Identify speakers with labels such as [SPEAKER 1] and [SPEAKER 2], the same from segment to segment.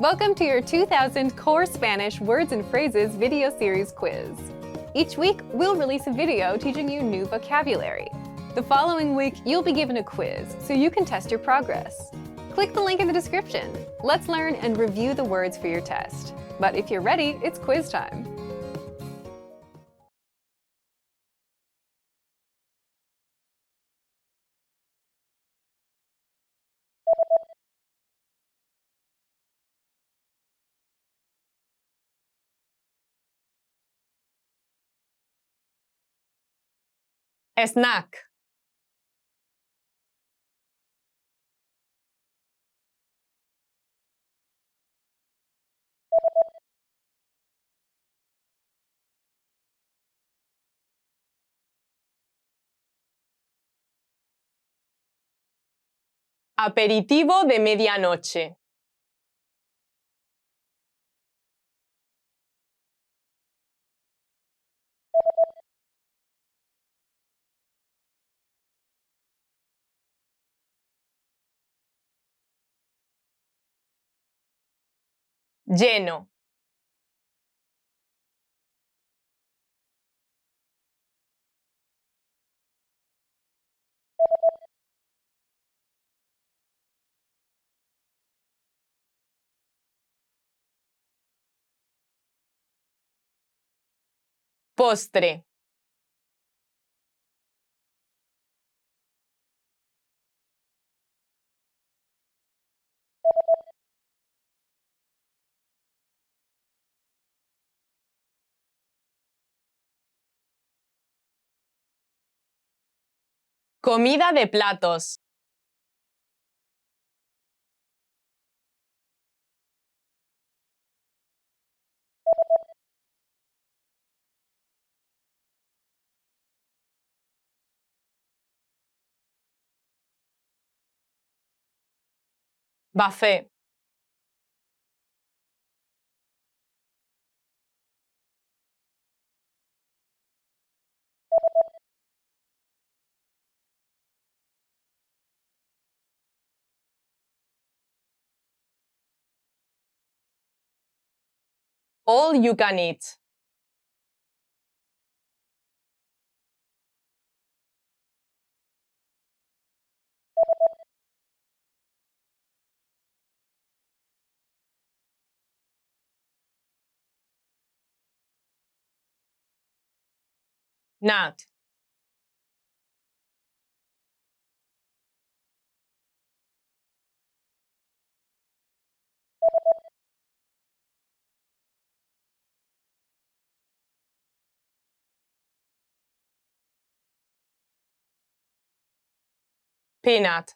[SPEAKER 1] Welcome to your 2000 Core Spanish Words and Phrases video series quiz. Each week, we'll release a video teaching you new vocabulary. The following week, you'll be given a quiz so you can test your progress. Click the link in the description. Let's learn and review the words for your test. But if you're ready, it's quiz time.
[SPEAKER 2] Snack. Aperitivo de medianoche. Lleno. Postre. Comida de platos. Buffet. All you can eat. Nut. Peanut.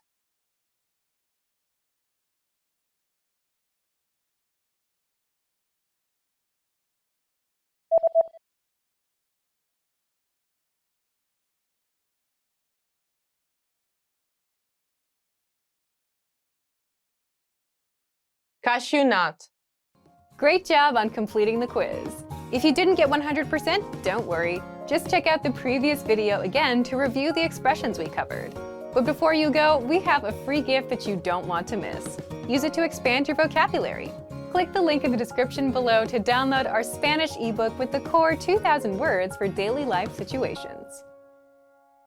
[SPEAKER 2] Cashew nut.
[SPEAKER 1] Great job on completing the quiz. If you didn't get 100%, don't worry. Just check out the previous video again to review the expressions we covered. But before you go, we have a free gift that you don't want to miss. Use it to expand your vocabulary. Click the link in the description below to download our Spanish ebook with the core 2,000 words for daily life situations.